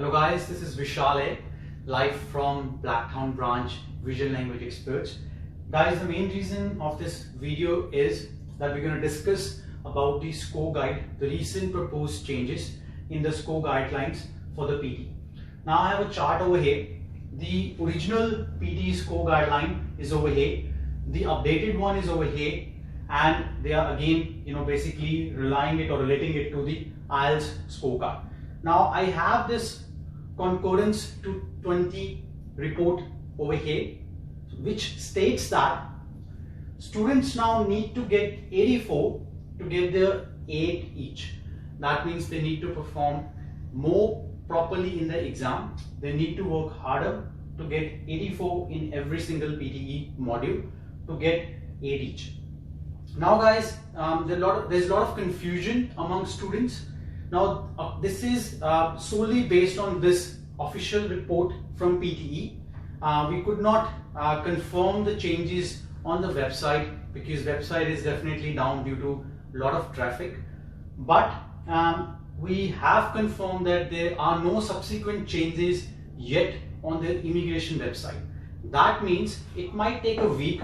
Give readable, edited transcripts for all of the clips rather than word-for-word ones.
Hello guys, this is Vishal, live from Blacktown branch, Visual Language Experts. Guys, the main reason of this video is that we're going to discuss about the score guide, the recent proposed changes in the score guidelines for the PT. Now I have a chart over here. The original PT score guideline is over here. The updated one is over here, and they are again, basically relying it or relating it to the IELTS scorecard. Now I have this concordance to 20 report over here, which states that students now need to get 84 to get their 8 each. That means they need to perform more properly in the exam. They need to work harder to get 84 in every single PTE module to get 8 each. Now guys, there's a lot of confusion among students. Now this is solely based on this official report from PTE. We could not confirm the changes on the website because website is definitely down due to a lot of traffic. But we have confirmed that there are no subsequent changes yet on the immigration website. That means it might take a week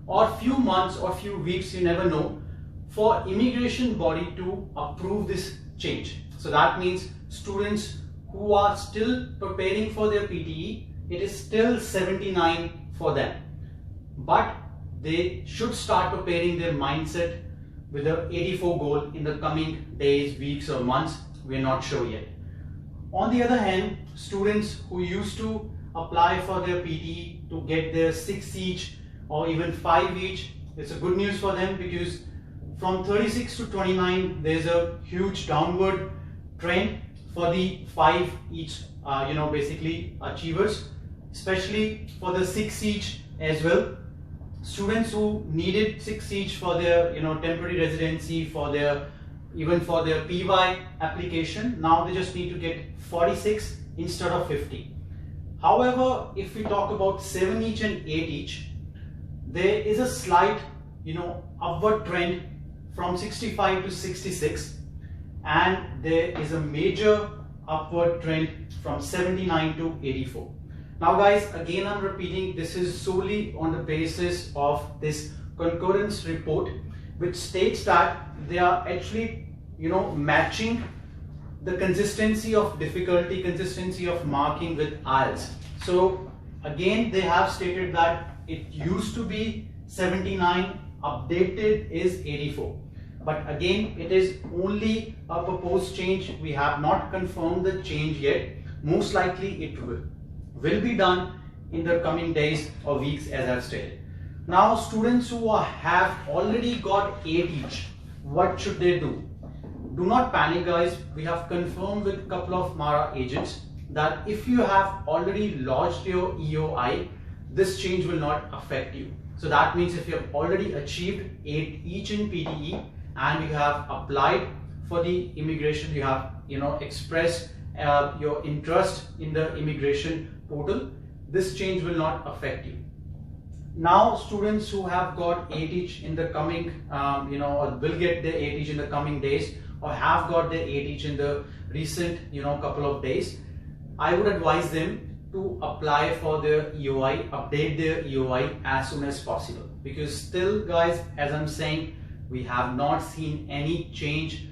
or few months or few weeks, you never know, for immigration body to approve this change. So that means students who are still preparing for their PTE, it is still 79 for them. But they should start preparing their mindset with the 84 goal in the coming days, weeks or months. We are not sure yet. On the other hand, students who used to apply for their PTE to get their 6 each or even 5 each, it's a good news for them because from 36 to 29 there's a huge downward trend for the 5 each basically achievers, especially for the 6 each as well. Students who needed 6 each for their temporary residency, for their PY application, now they just need to get 46 instead of 50. However, if we talk about 7 each and 8 each, there is a slight upward trend from 65 to 66, and there is a major upward trend from 79 to 84. Now guys, again I'm repeating, this is solely on the basis of this concordance report, which states that they are actually matching the consistency of difficulty, consistency of marking with IELTS. So again, they have stated that it used to be 79, updated is 84. But again, it is only a proposed change. We have not confirmed the change yet. Most likely it will be done in the coming days or weeks, as I've stated. Now students who have already got 8 each, what should they do? Do not panic guys. We have confirmed with a couple of Mara agents that if you have already lodged your EOI, this change will not affect you. So that means if you have already achieved 8 each in PTE and you have applied for the immigration, you have expressed your interest in the immigration portal, this change will not affect you. Now students who have got 8 each in the coming or will get their 8 each in the coming days, or have got their 8 each in the recent couple of days, I would advise them to apply for their EOI, update their EOI as soon as possible, because still guys, as I'm saying, we have not seen any change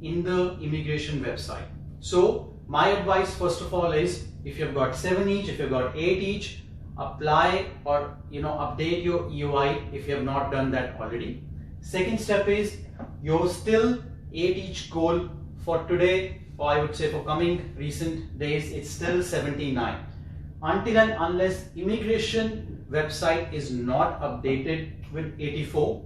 in the immigration website. So my advice first of all is, if you've got 7 each, if you've got 8 each, apply or update your EOI if you have not done that already. Second step is your still 8 each goal for today, or I would say for coming recent days, it's still 79. Until and unless immigration website is not updated with 84,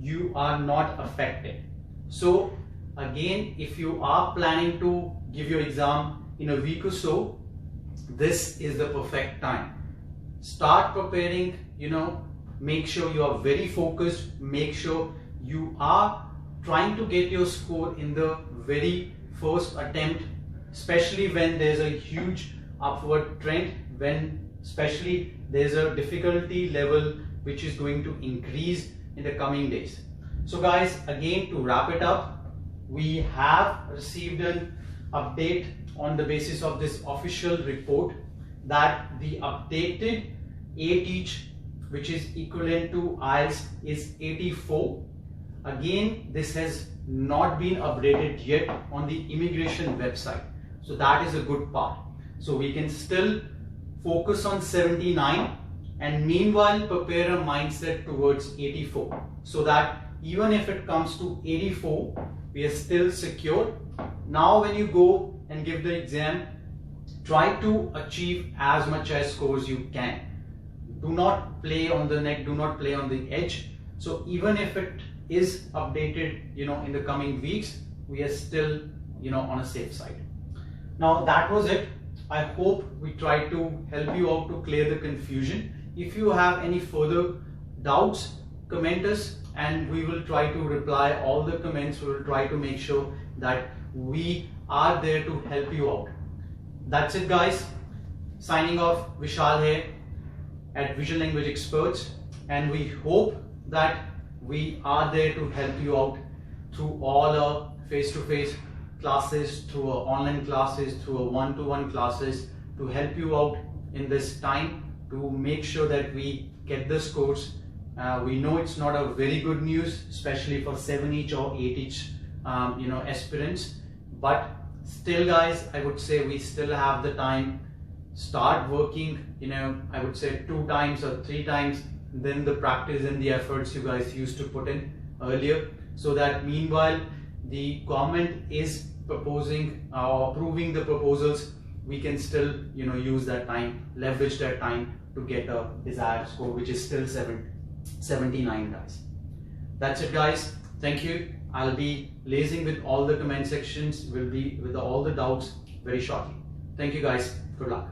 you are not affected. So again, if you are planning to give your exam in a week or so, this is the perfect time. Start preparing, make sure you are very focused, make sure you are trying to get your score in the very first attempt, especially when there's a huge upward trend, when especially there's a difficulty level which is going to increase in the coming days. So guys, again to wrap it up, we have received an update on the basis of this official report that the updated ATEACH, which is equivalent to IELTS, is 84. Again, this has not been updated yet on the immigration website. So that is a good part. So we can still focus on 79 and meanwhile prepare a mindset towards 84, so that even if it comes to 84, we are still secure. Now when you go and give the exam, try to achieve as much as scores you can. Do not play on the neck, do not play on the edge. So even if it is updated, in the coming weeks, we are still, on a safe side. Now that was it. I hope we tried to help you out to clear the confusion. If you have any further doubts, comment us and we will try to reply all the comments. We will try to make sure that we are there to help you out. That's it, guys. Signing off, Vishal here at Visual Language Experts, and we hope that we are there to help you out through all our face-to-face classes, through our online classes, through our one-to-one classes, to help you out in this time, to make sure that we get the scores. We know it's not a very good news, especially for 7-each or 8-each aspirants, but still, guys, I would say we still have the time. Start working, I would say 2 times or 3 times than the practice and the efforts you guys used to put in earlier, so that meanwhile the government is proposing or approving the proposals, we can still use that time, leverage that time to get a desired score, which is still 79, guys. That's it, guys. Thank you. I'll be liaising with all the comment sections, will be with all the doubts very shortly. Thank you, guys. Good luck.